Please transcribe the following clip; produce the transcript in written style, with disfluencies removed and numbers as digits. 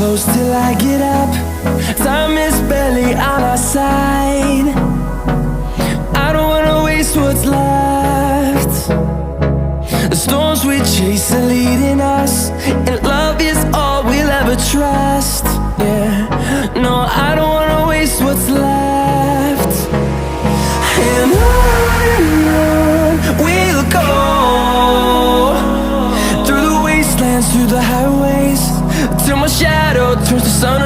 close till I get up. Time is barely on our side. I don't wanna waste what's left. The storms we chase are leading us, and love is all we'll ever trust. Yeah, no, I don't wanna waste what's left. And on we'll go, through the wastelands, through the highways, till my shadow turns to sun